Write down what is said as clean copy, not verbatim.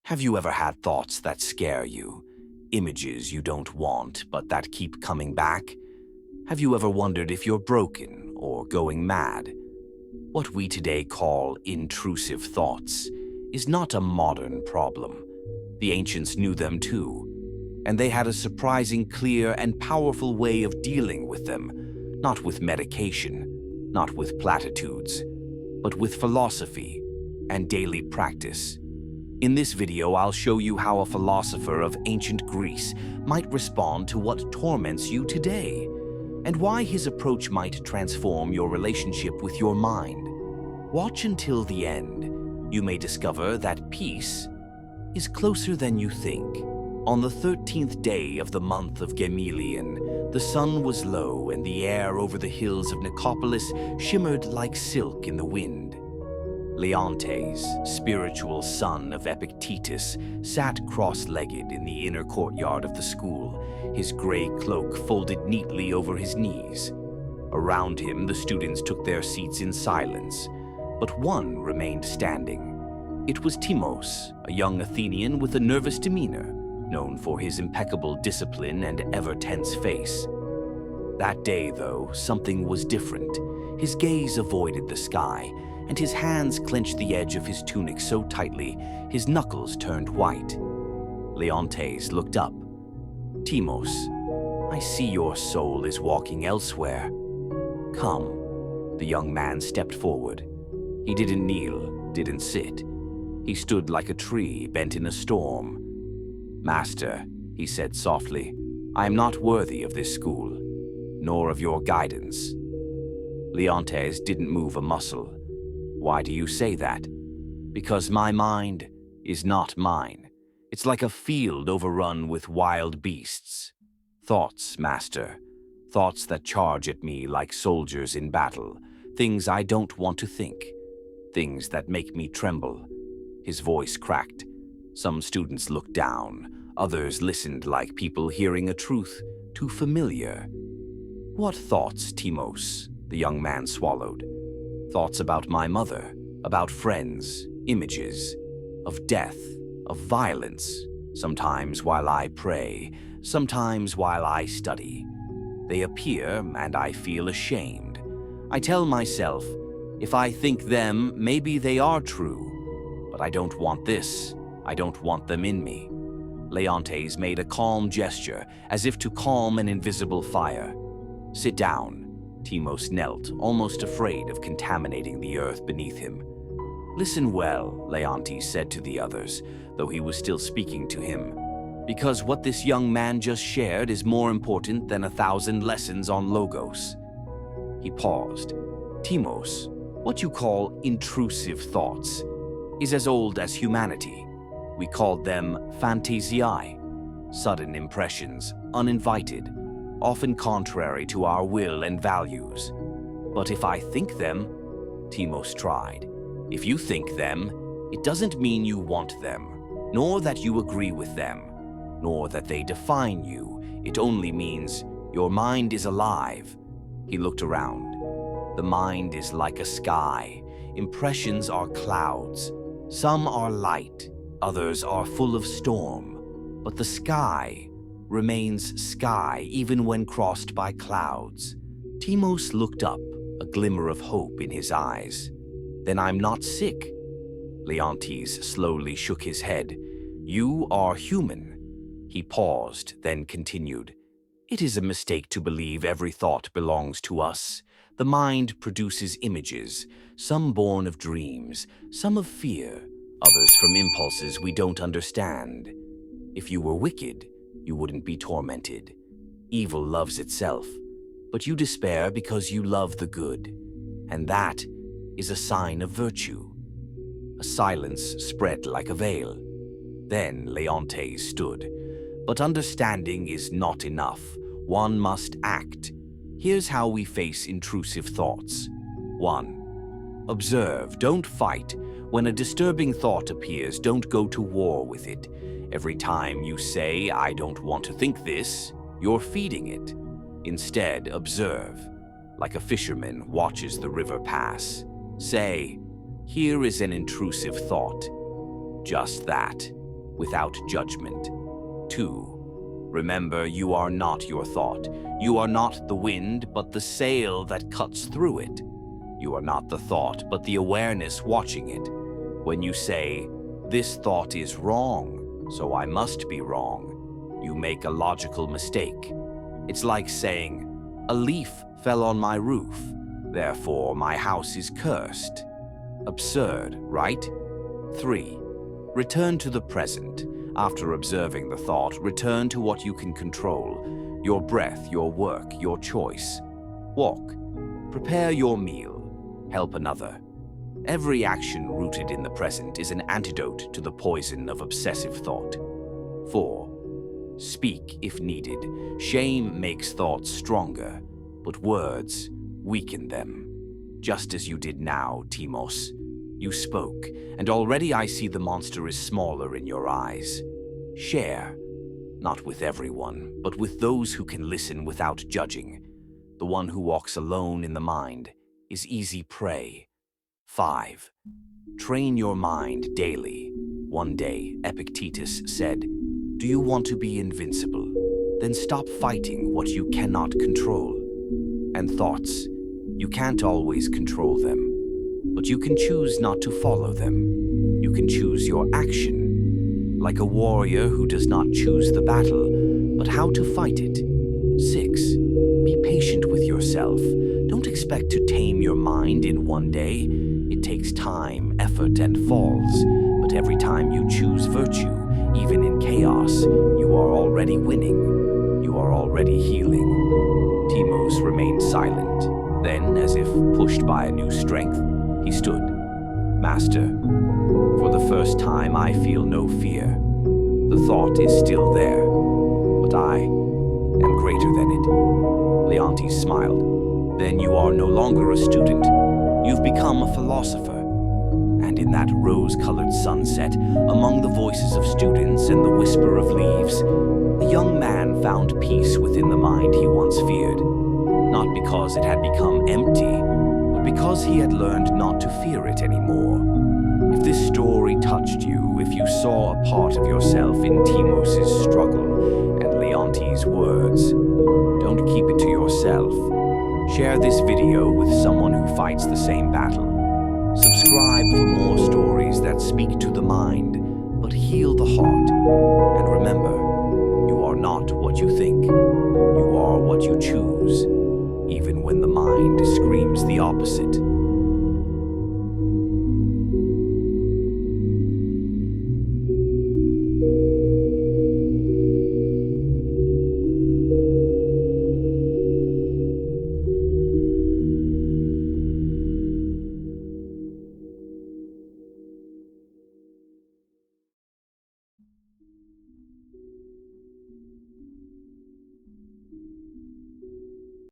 Have you ever had thoughts that scare you? Images you don't want, but that keep coming back? Have you ever wondered if you're broken or going mad? What we today call intrusive thoughts is not a modern problem. The ancients knew them too, and they had a surprising, clear, and powerful way of dealing with them, not with medication, not with platitudes, but with philosophy and daily practice. In this video, I'll show you how a philosopher of ancient Greece might respond to what torments you today, and why his approach might transform your relationship with your mind. Watch until the end. You may discover that peace is closer than you think. On the 13th day of the month of Gemelian, the sun was low and the air over the hills of Nicopolis shimmered like silk in the wind. Leontes, spiritual son of Epictetus, sat cross-legged in the inner courtyard of the school, his gray cloak folded neatly over his knees. Around him, the students took their seats in silence, but one remained standing. It was Timos, a young Athenian with a nervous demeanor, known for his impeccable discipline and ever-tense face. That day, though, something was different. His gaze avoided the sky, and his hands clenched the edge of his tunic so tightly his knuckles turned white. Leontes looked up. "Timos, I see your soul is walking elsewhere. Come." The young man stepped forward. He didn't kneel, didn't sit. He stood like a tree bent in a storm. "Master," he said softly, "I am not worthy of this school, nor of your guidance." Leontes didn't move a muscle. "Why do you say that?" "Because my mind is not mine. It's like a field overrun with wild beasts. Thoughts, master. Thoughts that charge at me like soldiers in battle. Things I don't want to think. Things that make me tremble." His voice cracked. Some students looked down. Others listened like people hearing a truth too familiar. "What thoughts, Timos?" The young man swallowed. "Thoughts about my mother, about friends, images, of death, of violence, sometimes while I pray, sometimes while I study. They appear, and I feel ashamed. I tell myself, if I think them, maybe they are true. But I don't want this. I don't want them in me." Leontes made a calm gesture, as if to calm an invisible fire. "Sit down." Timos knelt, almost afraid of contaminating the earth beneath him. "Listen well," Leontes said to the others, though he was still speaking to him, "because what this young man just shared is more important than 1,000 lessons on Logos." He paused. "Timos, what you call intrusive thoughts is as old as humanity. We called them phantasiae, sudden impressions, uninvited, often contrary to our will and values. But if I think them," Timos tried, "if you think them, it doesn't mean you want them, nor that you agree with them, nor that they define you. It only means your mind is alive." He looked around. "The mind is like a sky. Impressions are clouds. Some are light, others are full of storm. But the sky remains sky even when crossed by clouds." Timos looked up, a glimmer of hope in his eyes. "Then I'm not sick." Leontes slowly shook his head. "You are human." He paused, then continued. "It is a mistake to believe every thought belongs to us. The mind produces images, some born of dreams, some of fear, others from impulses we don't understand. If you were wicked, you wouldn't be tormented. Evil loves itself, but you despair because you love the good, and that is a sign of virtue." A silence spread like a veil. Then Leontes stood. "But understanding is not enough. One must act. Here's how we face intrusive thoughts. 1. Observe, don't fight. When a disturbing thought appears, don't go to war with it. Every time you say, 'I don't want to think this,' you're feeding it. Instead, observe. Like a fisherman watches the river pass. Say, 'Here is an intrusive thought.' Just that. without judgment. 2. Remember, you are not your thought. You are not the wind, but the sail that cuts through it. You are not the thought, but the awareness watching it. When you say, "This thought is wrong, so I must be wrong," you make a logical mistake. It's like saying, "A leaf fell on my roof, therefore my house is cursed." Absurd, right? 3. Return to the present. After observing the thought, return to what you can control: your breath, your work, your choice. Walk. Prepare your meal. Help another. Every action rooted in the present is an antidote to the poison of obsessive thought. 4. Speak if needed. Shame makes thoughts stronger, but words weaken them. Just as you did now, Timos. You spoke, and already I see the monster is smaller in your eyes. Share, not with everyone, but with those who can listen without judging. The one who walks alone in the mind is easy prey. 5. Train your mind daily. One day, Epictetus said, "Do you want to be invincible? Then stop fighting what you cannot control." And thoughts, you can't always control them, but you can choose not to follow them. You can choose your action, like a warrior who does not choose the battle, but how to fight it. 6. Be patient with yourself. Don't expect to tame your mind in one day. It takes time, effort, and falls, but every time you choose virtue, even in chaos, you are already winning. You are already healing. Timos remained silent. Then, as if pushed by a new strength, he stood. "Master, for the first time I feel no fear. The thought is still there, but I am greater than it." Leontes smiled. "Then you are no longer a student. You've become a philosopher." And in that rose-colored sunset, among the voices of students and the whisper of leaves, a young man found peace within the mind he once feared. Not because it had become empty, but because he had learned not to fear it anymore. If this story touched you, if you saw a part of yourself in Timos's struggle and Leontes' words, don't keep it to yourself. Share this video with someone who fights the same battle. Subscribe for more stories that speak to the mind, but heal the heart. And remember, you are not what you think. You are what you choose, even when the mind screams the opposite.